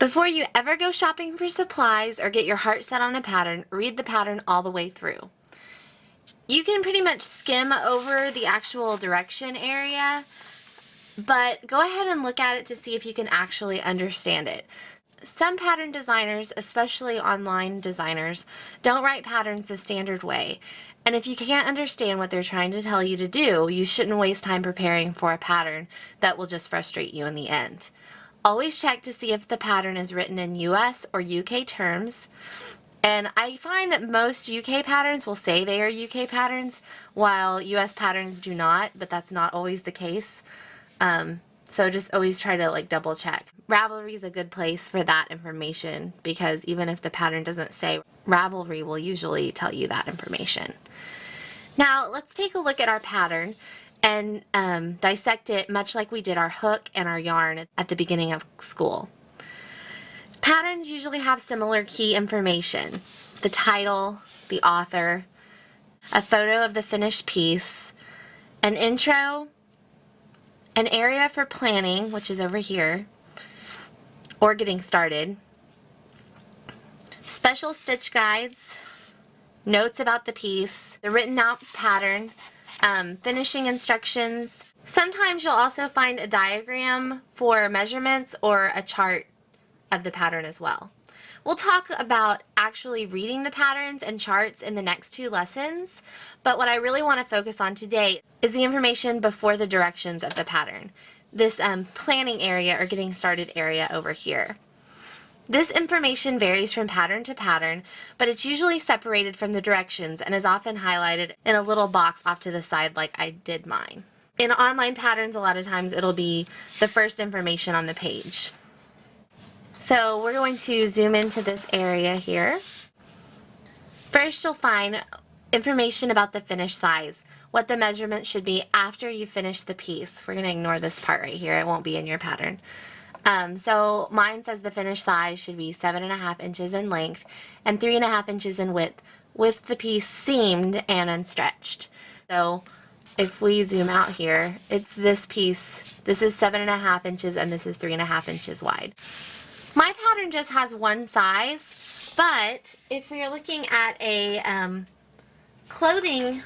Before you ever go shopping for supplies or get your heart set on a pattern, read the pattern all the way through. You can pretty much skim over the actual direction area, but go ahead and look at it to see if you can actually understand it. Some pattern designers, especially online designers, don't write patterns the standard way. And if you can't understand what they're trying to tell you to do, you shouldn't waste time preparing for a pattern that will just frustrate you in the end. Always check to see if the pattern is written in US or UK terms. And I find that most UK patterns will say they are UK patterns, while US patterns do not, but that's not always the case. So just always try to double check. Ravelry is a good place for that information, because even if the pattern doesn't say, Ravelry will usually tell you that information. Now let's take a look at our pattern and dissect it much like we did our hook and our yarn at the beginning of school. Patterns usually have similar key information: the title, the author, a photo of the finished piece, an intro, an area for planning, which is over here, or getting started, special stitch guides, notes about the piece, the written out pattern, finishing instructions. Sometimes you'll also find a diagram for measurements or a chart of the pattern as well. We'll talk about actually reading the patterns and charts in the next two lessons, but what I really want to focus on today is the information before the directions of the pattern. This planning area or getting started area over here. This information varies from pattern to pattern, but it's usually separated from the directions and is often highlighted in a little box off to the side like I did mine. In online patterns, a lot of times it'll be the first information on the page. So we're going to zoom into this area here. First, you'll find information about the finished size, what the measurement should be after you finish the piece. We're going to ignore this part right here. It won't be in your pattern. So mine says the finished size should be 7.5 inches in length and 3.5 inches in width, with the piece seamed and unstretched. So if we zoom out here, it's this piece. This is 7.5 inches and this is 3.5 inches wide. My pattern just has one size, but if we're looking at a clothing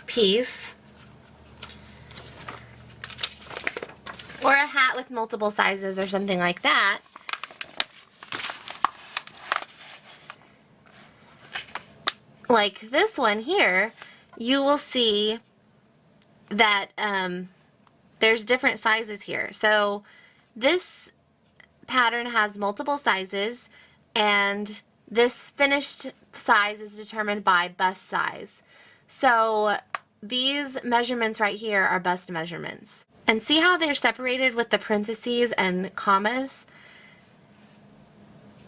piece or a hat with multiple sizes or something like that, like this one here, you will see that there's different sizes here. So this pattern has multiple sizes, and this finished size is determined by bust size. So these measurements right here are bust measurements. And see how they're separated with the parentheses and commas?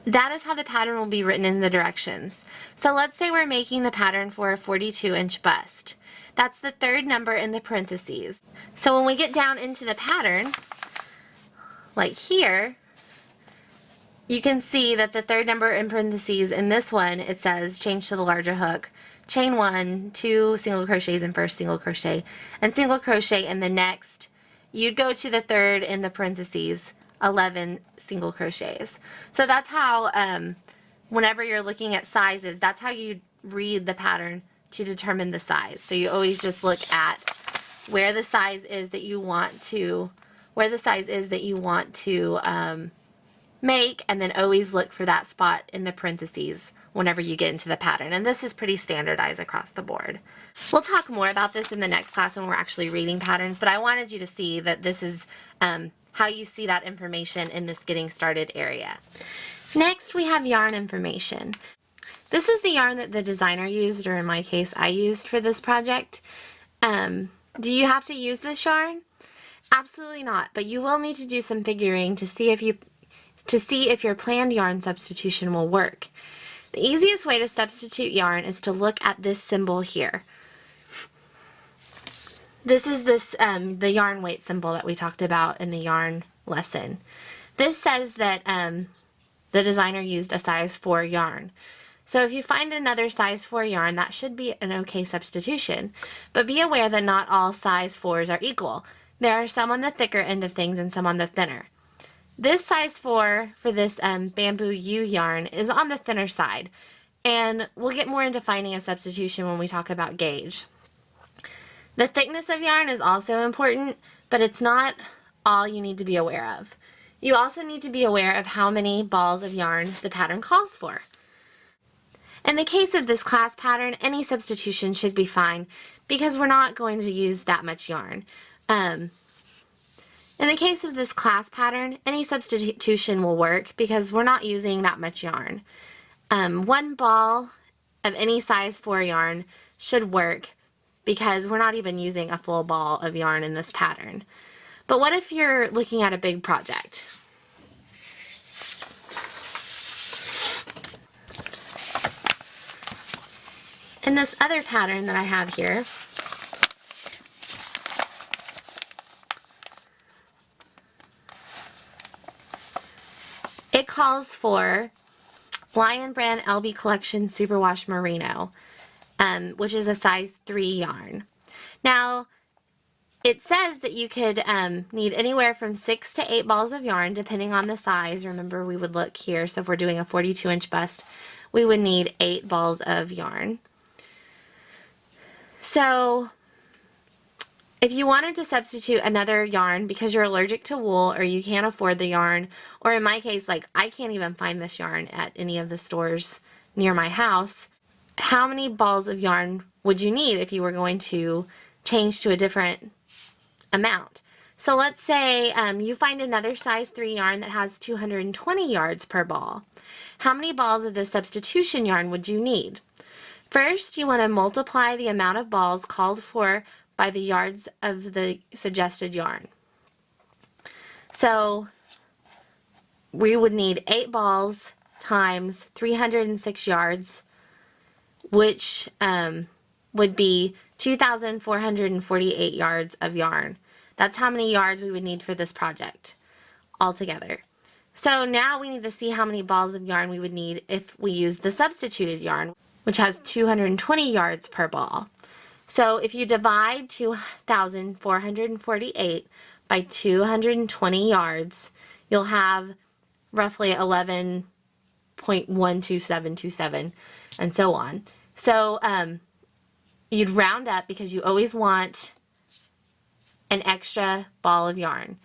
That is how the pattern will be written in the directions. So let's say we're making the pattern for a 42-inch bust. That's the third number in the parentheses. So when we get down into the pattern, like here, you can see that the third number in parentheses in this one, it says change to the larger hook, chain 1, 2 single crochets in first single crochet, and single crochet in the next. You'd go to the third in the parentheses, 11 single crochets. So that's how, whenever you're looking at sizes, that's how you read the pattern to determine the size. So you always just look at where the size is that you want to, make, and then always look for that spot in the parentheses whenever you get into the pattern. And this is pretty standardized across the board. We'll talk more about this in the next class when we're actually reading patterns, but I wanted you to see that this is how you see that information in this getting started area. Next, we have yarn information. This is the yarn that the designer used, or in my case, I used for this project. Do you have to use this yarn? Absolutely not, but you will need to do some figuring to see if your planned yarn substitution will work. The easiest way to substitute yarn is to look at this symbol here. This is the yarn weight symbol that we talked about in the yarn lesson. This says that the designer used a size 4 yarn. So if you find another size 4 yarn, that should be an okay substitution. But be aware that not all size 4s are equal. There are some on the thicker end of things and some on the thinner. This size 4 for this bamboo U yarn is on the thinner side, and we'll get more into finding a substitution when we talk about gauge. The thickness of yarn is also important, but it's not all you need to be aware of. You also need to be aware of how many balls of yarn the pattern calls for. In the case of this class pattern, any substitution should be fine because we're not going to use that much yarn. In the case of this class pattern, any substitution will work because we're not using that much yarn. One ball of any size 4 yarn should work because we're not even using a full ball of yarn in this pattern. But what if you're looking at a big project? In this other pattern that I have here, it calls for Lion Brand LB Collection Superwash Merino, which is a size 3 yarn. Now, it says that you could need anywhere from 6 to 8 balls of yarn depending on the size. Remember, we would look here, so if we're doing a 42-inch bust, we would need 8 balls of yarn. So, if you wanted to substitute another yarn because you're allergic to wool or you can't afford the yarn, or in my case, like I can't even find this yarn at any of the stores near my house, how many balls of yarn would you need if you were going to change to a different amount? So let's say you find another size 3 yarn that has 220 yards per ball. How many balls of this substitution yarn would you need? First, you want to multiply the amount of balls called for by the yards of the suggested yarn. So we would need 8 balls times 306 yards, which would be 2,448 yards of yarn. That's how many yards we would need for this project altogether. So now we need to see how many balls of yarn we would need if we use the substituted yarn, which has 220 yards per ball. So if you divide 2,448 by 220 yards, you'll have roughly 11.12727 and so on. So you'd round up because you always want an extra ball of yarn.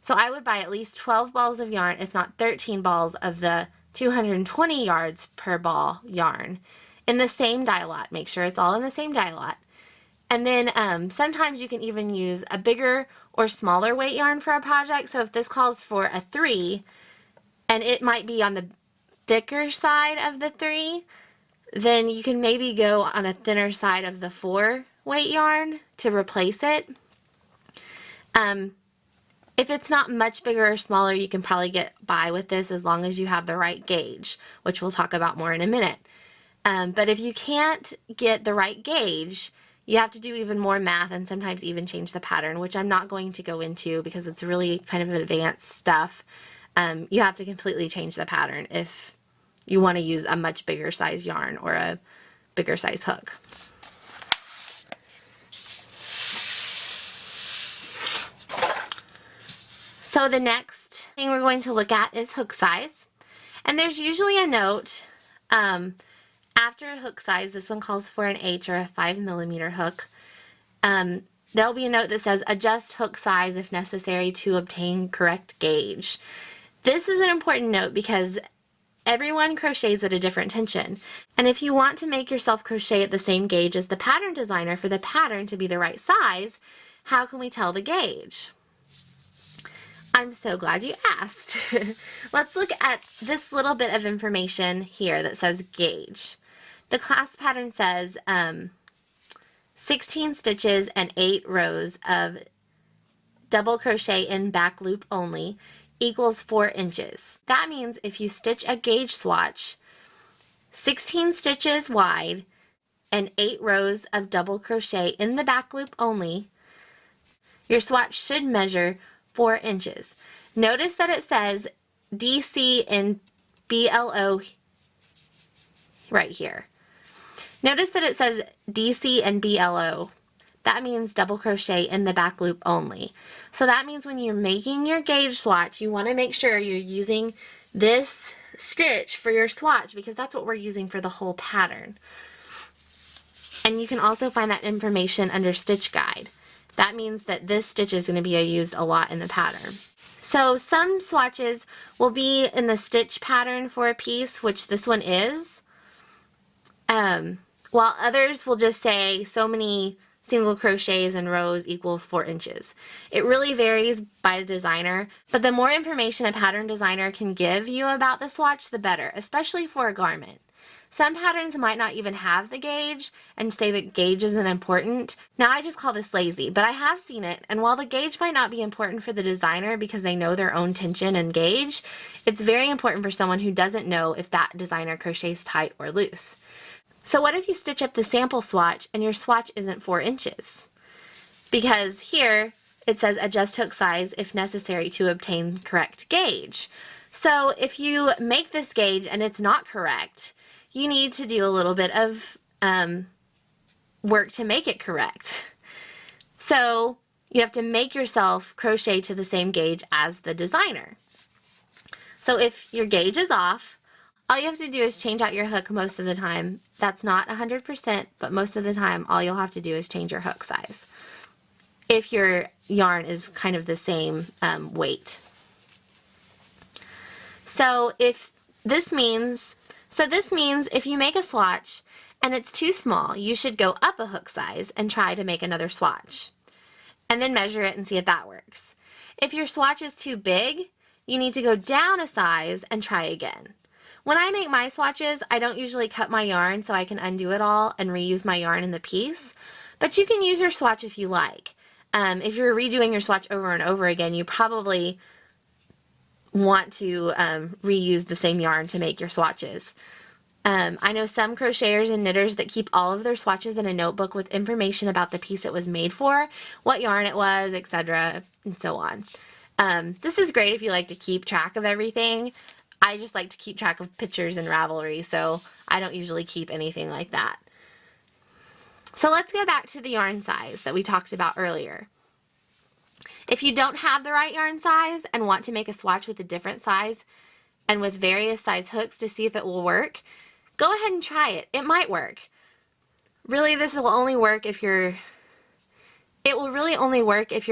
So I would buy at least 12 balls of yarn, if not 13 balls of the 220 yards per ball yarn in the same dye lot. Make sure it's all in the same dye lot. And then sometimes you can even use a bigger or smaller weight yarn for a project. So if this calls for a 3, and it might be on the thicker side of the 3, then you can maybe go on a thinner side of the 4 weight yarn to replace it. If it's not much bigger or smaller, you can probably get by with this as long as you have the right gauge, which we'll talk about more in a minute. But if you can't get the right gauge, you have to do even more math and sometimes even change the pattern, which I'm not going to go into because it's really kind of advanced stuff. You have to completely change the pattern if you want to use a much bigger size yarn or a bigger size hook. So the next thing we're going to look at is hook size. And there's usually a note after a hook size. This one calls for an H or a 5mm hook. There'll be a note that says adjust hook size if necessary to obtain correct gauge. This is an important note because everyone crochets at a different tension. And if you want to make yourself crochet at the same gauge as the pattern designer for the pattern to be the right size, how can we tell the gauge? I'm so glad you asked. Let's look at this little bit of information here that says gauge. The class pattern says 16 stitches and 8 rows of double crochet in back loop only equals 4 inches. That means if you stitch a gauge swatch 16 stitches wide and 8 rows of double crochet in the back loop only, your swatch should measure 4 inches. Notice that it says DC and BLO right here. Notice that it says DC and BLO that means double crochet in the back loop only. So that means when you're making your gauge swatch, you want to make sure you're using this stitch for your swatch, because that's what we're using for the whole pattern. And you can also find that information under stitch guide. That means that this stitch is going to be used a lot in the pattern. So some swatches will be in the stitch pattern for a piece, which this one is, while others will just say so many single crochets and rows equals 4 inches. It really varies by the designer, but the more information a pattern designer can give you about the swatch, the better, especially for a garment. Some patterns might not even have the gauge and say that gauge isn't important. Now I just call this lazy, but I have seen it, and while the gauge might not be important for the designer because they know their own tension and gauge, it's very important for someone who doesn't know if that designer crochets tight or loose. So what if you stitch up the sample swatch and your swatch isn't 4 inches? Because here it says adjust hook size if necessary to obtain correct gauge. So if you make this gauge and it's not correct, you need to do a little bit of work to make it correct. So you have to make yourself crochet to the same gauge as the designer. So if your gauge is off, all you have to do is change out your hook most of the time. That's not 100%, but most of the time all you'll have to do is change your hook size if your yarn is kind of the same weight. So this means if you make a swatch and it's too small, you should go up a hook size and try to make another swatch. And then measure it and see if that works. If your swatch is too big, you need to go down a size and try again. When I make my swatches, I don't usually cut my yarn so I can undo it all and reuse my yarn in the piece. But you can use your swatch if you like. If you're redoing your swatch over and over again, you probably want to reuse the same yarn to make your swatches. I know some crocheters and knitters that keep all of their swatches in a notebook with information about the piece it was made for, what yarn it was, etc., and so on. This is great if you like to keep track of everything. I just like to keep track of pictures and Ravelry, so I don't usually keep anything like that. So let's go back to the yarn size that we talked about earlier. If you don't have the right yarn size and want to make a swatch with a different size and with various size hooks to see if it will work, go ahead and try it. It might work. Really, this will only work if you're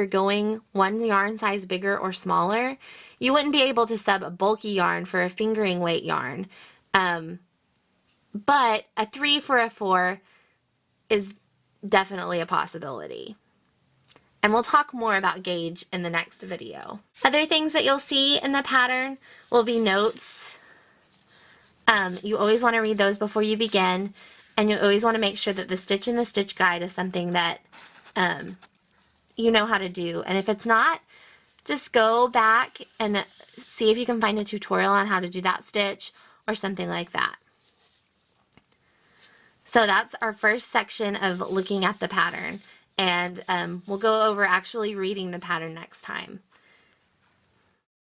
going one yarn size bigger or smaller. You wouldn't be able to sub a bulky yarn for a fingering weight yarn. But a 3 for a 4 is definitely a possibility. And we'll talk more about gauge in the next video. Other things that you'll see in the pattern will be notes. You always want to read those before you begin, and you always want to make sure that the stitch in the stitch guide is something that you know how to do. And if it's not, just go back and see if you can find a tutorial on how to do that stitch or something like that. So that's our first section of looking at the pattern, and we'll go over actually reading the pattern next time.